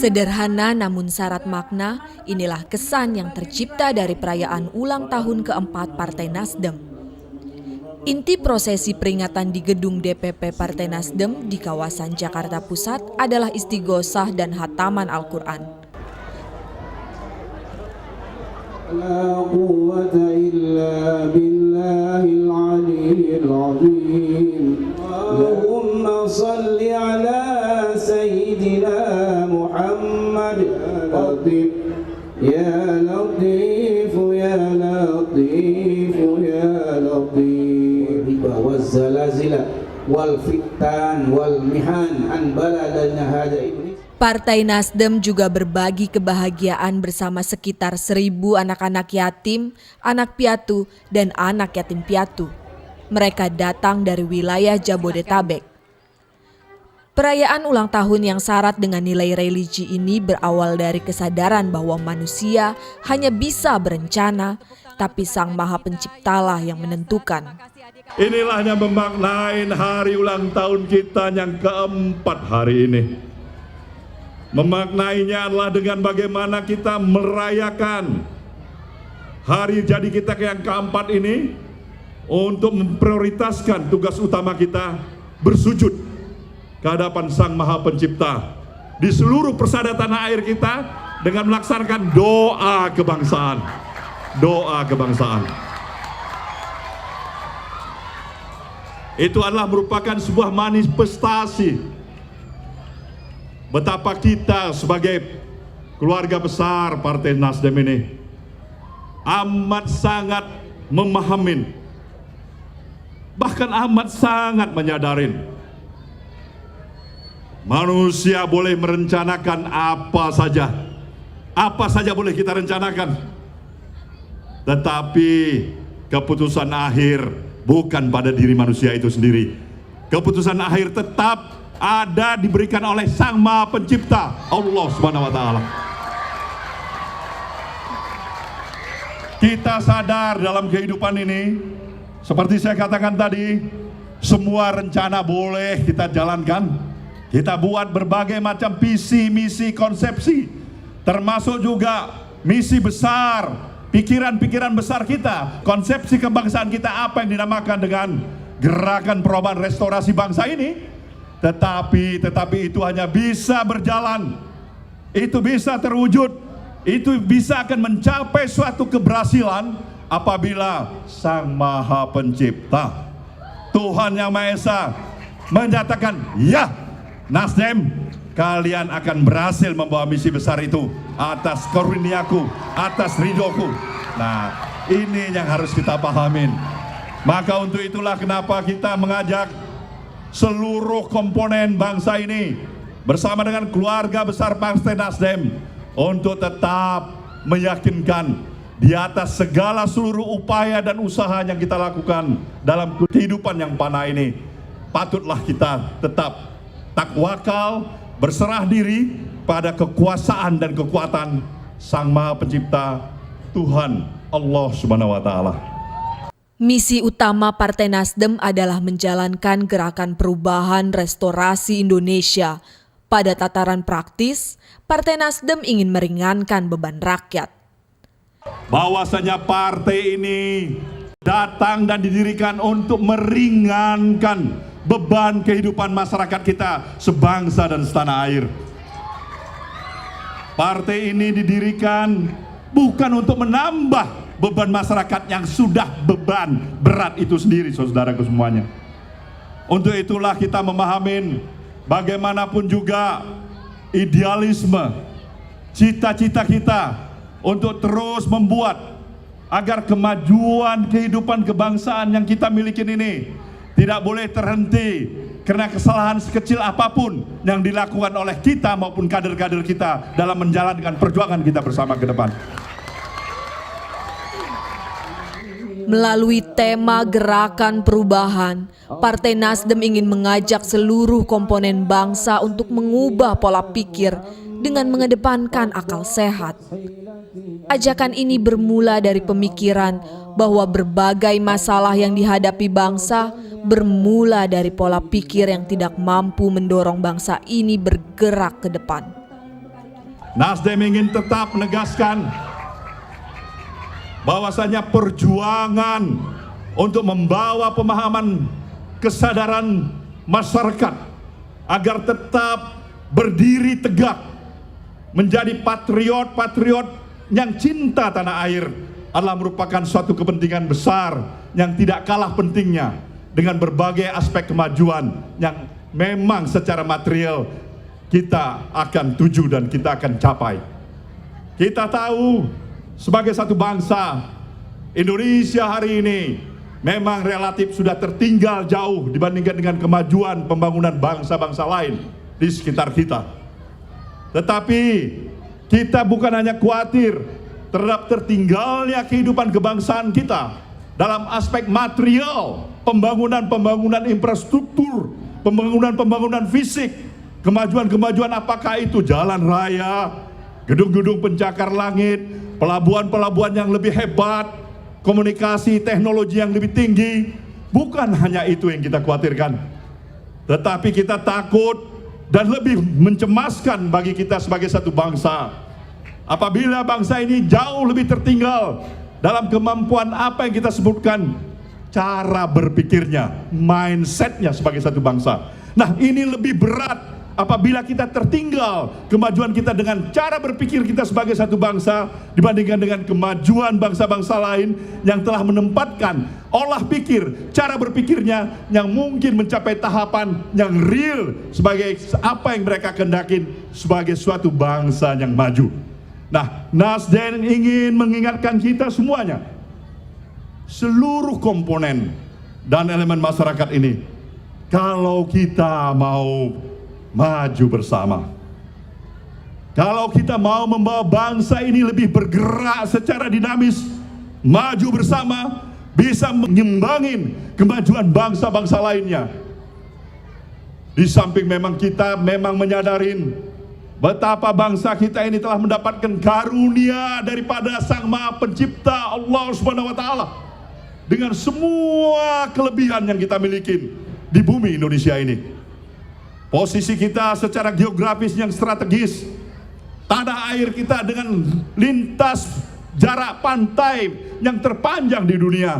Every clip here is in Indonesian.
Sederhana namun syarat makna, inilah kesan yang tercipta dari perayaan ulang tahun keempat Partai Nasdem. Inti prosesi peringatan di gedung DPP Partai Nasdem di kawasan Jakarta Pusat adalah istighosah dan khataman Al-Quran. La quwwata illa billahil aliyyil azim. Allahumma salli ala sayyidina Muhammad. Ya Latif ya Latif ya Latif. Riba waz zalazila wal fitan wal mihan an baladana hada ibni. Partai Nasdem juga berbagi kebahagiaan bersama sekitar 1.000 anak-anak yatim, anak piatu, dan anak yatim piatu. Mereka datang dari wilayah Jabodetabek. Perayaan ulang tahun yang syarat dengan nilai religi ini berawal dari kesadaran bahwa manusia hanya bisa berencana, tapi Sang Maha Penciptalah yang menentukan. Inilah yang memaknai hari ulang tahun kita yang keempat hari ini. Memaknainya adalah dengan bagaimana kita merayakan hari jadi kita yang keempat ini untuk memprioritaskan tugas utama kita bersujud ke hadapan Sang Maha Pencipta di seluruh persada tanah air kita dengan melaksanakan doa kebangsaan. Doa kebangsaan. Itu adalah merupakan sebuah manifestasi betapa kita sebagai keluarga besar Partai Nasdem ini amat sangat memahamin, bahkan amat sangat menyadarin manusia boleh merencanakan apa saja boleh kita rencanakan, tetapi keputusan akhir bukan pada diri manusia itu sendiri. Keputusan akhir tetap ada diberikan oleh Sang Maha Pencipta, Allah Subhanahu wa Ta'ala. Kita sadar dalam kehidupan ini, seperti saya katakan tadi, semua rencana boleh kita jalankan. Kita buat berbagai macam visi, misi, konsepsi, termasuk juga misi besar, pikiran-pikiran besar kita, konsepsi kebangsaan kita, apa yang dinamakan dengan gerakan perubahan restorasi bangsa ini. Tetapi itu hanya bisa berjalan, itu bisa terwujud, itu bisa akan mencapai suatu keberhasilan apabila Sang Maha Pencipta, Tuhan Yang Maha Esa menyatakan, ya Nasdem, kalian akan berhasil membawa misi besar itu atas karuniaku, atas ridhoku. Nah, ini yang harus kita pahamin. Maka untuk itulah kenapa kita mengajak seluruh komponen bangsa ini bersama dengan keluarga besar Partai Nasdem untuk tetap meyakinkan di atas segala seluruh upaya dan usaha yang kita lakukan dalam kehidupan yang panah ini, patutlah kita tetap takwakal, berserah diri pada kekuasaan dan kekuatan Sang Maha Pencipta, Tuhan Allah Subhanahu wa Ta'ala. Misi utama Partai Nasdem adalah menjalankan gerakan perubahan restorasi Indonesia. Pada tataran praktis, Partai Nasdem ingin meringankan beban rakyat. Bahwasanya partai ini datang dan didirikan untuk meringankan beban kehidupan masyarakat kita sebangsa dan setanah air. Partai ini didirikan bukan untuk menambah beban masyarakat yang sudah beban berat itu sendiri, saudaraku semuanya. Untuk itulah kita memahamin bagaimanapun juga idealisme, cita-cita kita untuk terus membuat agar kemajuan kehidupan kebangsaan yang kita miliki ini tidak boleh terhenti karena kesalahan sekecil apapun yang dilakukan oleh kita maupun kader-kader kita dalam menjalankan perjuangan kita bersama ke depan. Melalui tema gerakan perubahan, Partai Nasdem ingin mengajak seluruh komponen bangsa untuk mengubah pola pikir dengan mengedepankan akal sehat. Ajakan ini bermula dari pemikiran bahwa berbagai masalah yang dihadapi bangsa bermula dari pola pikir yang tidak mampu mendorong bangsa ini bergerak ke depan. Nasdem ingin tetap menegaskan bahwasanya perjuangan untuk membawa pemahaman kesadaran masyarakat agar tetap berdiri tegak menjadi patriot-patriot yang cinta tanah air adalah merupakan suatu kepentingan besar yang tidak kalah pentingnya dengan berbagai aspek kemajuan yang memang secara material kita akan tuju dan kita akan capai. Kita tahu sebagai satu bangsa, Indonesia hari ini memang relatif sudah tertinggal jauh dibandingkan dengan kemajuan pembangunan bangsa-bangsa lain di sekitar kita. Tetapi kita bukan hanya khawatir terhadap tertinggalnya kehidupan kebangsaan kita dalam aspek material, pembangunan infrastruktur, pembangunan fisik, kemajuan apakah itu jalan raya, gedung-gedung pencakar langit, pelabuhan-pelabuhan yang lebih hebat, komunikasi teknologi yang lebih tinggi. Bukan hanya itu yang kita khawatirkan, tetapi kita takut dan lebih mencemaskan bagi kita sebagai satu bangsa apabila bangsa ini jauh lebih tertinggal dalam kemampuan apa yang kita sebutkan cara berpikirnya, mindsetnya sebagai satu bangsa. Nah, ini lebih berat apabila kita tertinggal kemajuan kita dengan cara berpikir kita sebagai satu bangsa dibandingkan dengan kemajuan bangsa-bangsa lain yang telah menempatkan olah pikir, cara berpikirnya yang mungkin mencapai tahapan yang real sebagai apa yang mereka kehendakin sebagai suatu bangsa yang maju. Nah, Nasdem ingin mengingatkan kita semuanya, seluruh komponen dan elemen masyarakat ini, kalau kita mau maju bersama, kalau kita mau membawa bangsa ini lebih bergerak secara dinamis, maju bersama, bisa menyumbangin kemajuan bangsa-bangsa lainnya. Di samping memang kita menyadarin betapa bangsa kita ini telah mendapatkan karunia daripada Sang Maha Pencipta Allah Subhanahu wa taala dengan semua kelebihan yang kita miliki di bumi Indonesia ini. Posisi kita secara geografis yang strategis, tanah air kita dengan lintas jarak pantai yang terpanjang di dunia.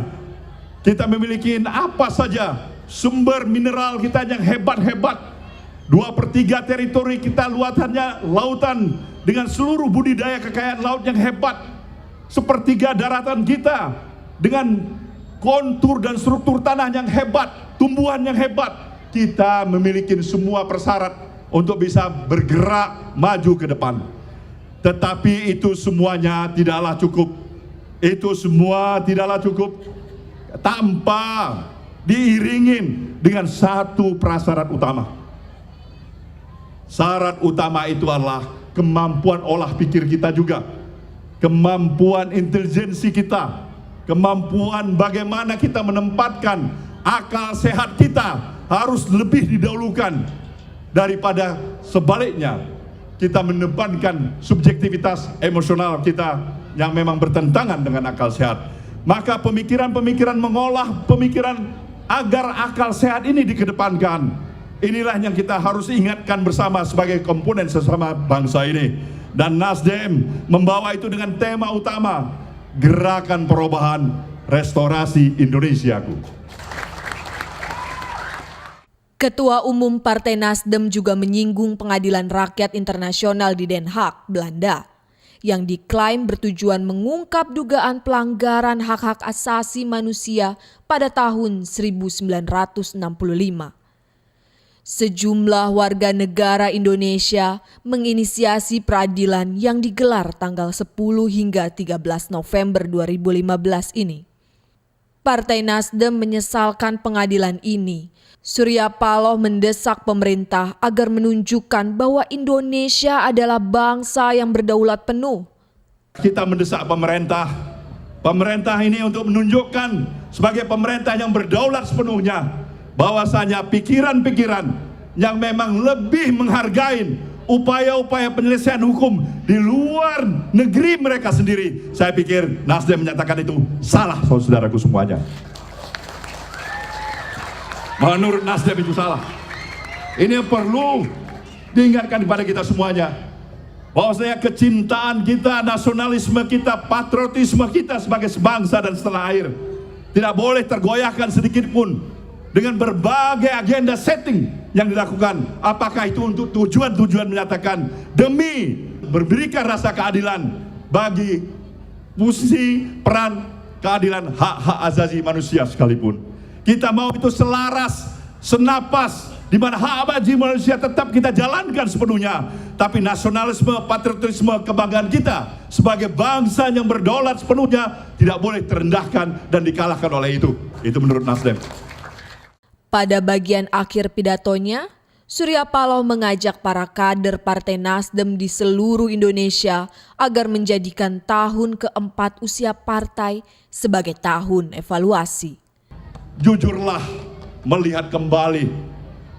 Kita memiliki apa saja sumber mineral kita yang hebat-hebat. 2/3 teritori kita luasannya lautan dengan seluruh budidaya kekayaan laut yang hebat. 1/3 daratan kita dengan kontur dan struktur tanah yang hebat, tumbuhan yang hebat. Kita memiliki semua persyarat untuk bisa bergerak maju ke depan. Tetapi itu semuanya tidaklah cukup. Itu semua tidaklah cukup tanpa diiringin dengan satu prasyarat utama. Syarat utama itu adalah kemampuan olah pikir kita juga, kemampuan intelijensi kita, kemampuan bagaimana kita menempatkan akal sehat kita harus lebih didahulukan daripada sebaliknya kita menempatkan subjektivitas emosional kita yang memang bertentangan dengan akal sehat. Maka pemikiran-pemikiran mengolah pemikiran agar akal sehat ini dikedepankan. Inilah yang kita harus ingatkan bersama sebagai komponen sesama bangsa ini. Dan Nasdem membawa itu dengan tema utama, Gerakan Perubahan Restorasi Indonesiaku. Ketua Umum Partai Nasdem juga menyinggung Pengadilan Rakyat Internasional di Den Haag, Belanda, yang diklaim bertujuan mengungkap dugaan pelanggaran hak-hak asasi manusia pada tahun 1965. Sejumlah warga negara Indonesia menginisiasi peradilan yang digelar tanggal 10 hingga 13 November 2015 ini. Partai Nasdem menyesalkan pengadilan ini. Surya Paloh mendesak pemerintah agar menunjukkan bahwa Indonesia adalah bangsa yang berdaulat penuh. Kita mendesak pemerintah ini untuk menunjukkan sebagai pemerintah yang berdaulat sepenuhnya, bahwasanya pikiran-pikiran yang memang lebih menghargai upaya-upaya penyelesaian hukum di luar negeri mereka sendiri. Saya pikir Nasdem menyatakan itu salah, saudaraku semuanya. Menurut Nasdem itu salah. Ini perlu diingatkan kepada kita semuanya. Bahwasanya kecintaan kita, nasionalisme kita, patriotisme kita sebagai sebangsa dan setanah air tidak boleh tergoyahkan sedikit pun dengan berbagai agenda setting yang dilakukan. Apakah itu untuk tujuan-tujuan menyatakan demi memberikan rasa keadilan bagi fungsi peran keadilan hak-hak asasi manusia sekalipun. Kita mau itu selaras, senapas, di mana hak asasi manusia tetap kita jalankan sepenuhnya, tapi nasionalisme, patriotisme, kebanggaan kita sebagai bangsa yang berdaulat sepenuhnya tidak boleh terendahkan dan dikalahkan oleh itu. Itu menurut Nasdem. Pada bagian akhir pidatonya, Surya Paloh mengajak para kader Partai Nasdem di seluruh Indonesia agar menjadikan tahun keempat usia partai sebagai tahun evaluasi. Jujurlah melihat kembali,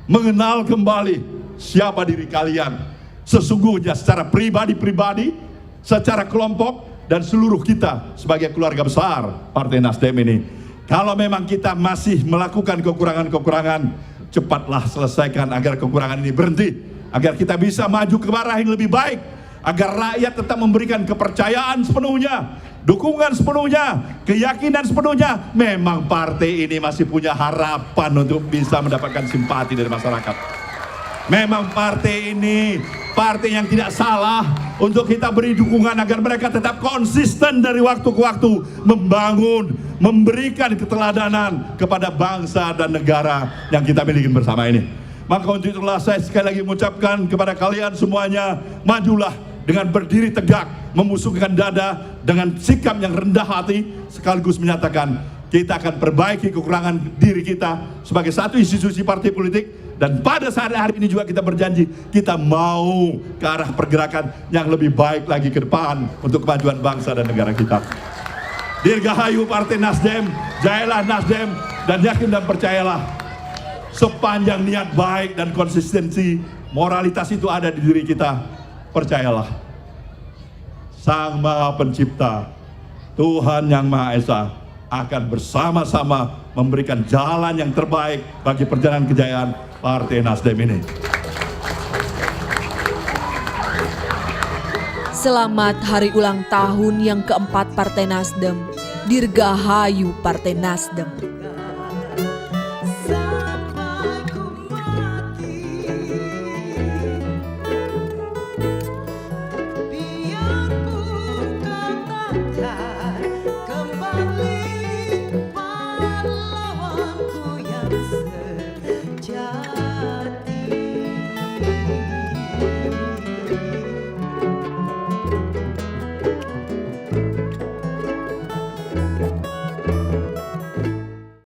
mengenal kembali siapa diri kalian sesungguhnya secara pribadi-pribadi, secara kelompok, dan seluruh kita sebagai keluarga besar Partai Nasdem ini. Kalau memang kita masih melakukan kekurangan-kekurangan, cepatlah selesaikan agar kekurangan ini berhenti, agar kita bisa maju ke arah yang lebih baik, agar rakyat tetap memberikan kepercayaan sepenuhnya, dukungan sepenuhnya, keyakinan sepenuhnya. Memang partai ini masih punya harapan untuk bisa mendapatkan simpati dari masyarakat. Memang partai ini partai yang tidak salah untuk kita beri dukungan agar mereka tetap konsisten dari waktu ke waktu membangun, memberikan keteladanan kepada bangsa dan negara yang kita miliki bersama ini. Maka untuk itulah saya sekali lagi mengucapkan kepada kalian semuanya, majulah dengan berdiri tegak, membusungkan dada dengan sikap yang rendah hati, sekaligus menyatakan kita akan perbaiki kekurangan diri kita sebagai satu institusi partai politik. Dan pada saat hari ini juga kita berjanji, kita mau ke arah pergerakan yang lebih baik lagi ke depan untuk kemajuan bangsa dan negara kita. Dirgahayu Partai Nasdem, jayalah Nasdem, dan yakin dan percayalah, sepanjang niat baik dan konsistensi, moralitas itu ada di diri kita, percayalah, Sang Maha Pencipta, Tuhan Yang Maha Esa akan bersama-sama memberikan jalan yang terbaik bagi perjalanan kejayaan Partai Nasdem ini. Selamat hari ulang tahun yang keempat Partai Nasdem. Dirgahayu Partai Nasdem.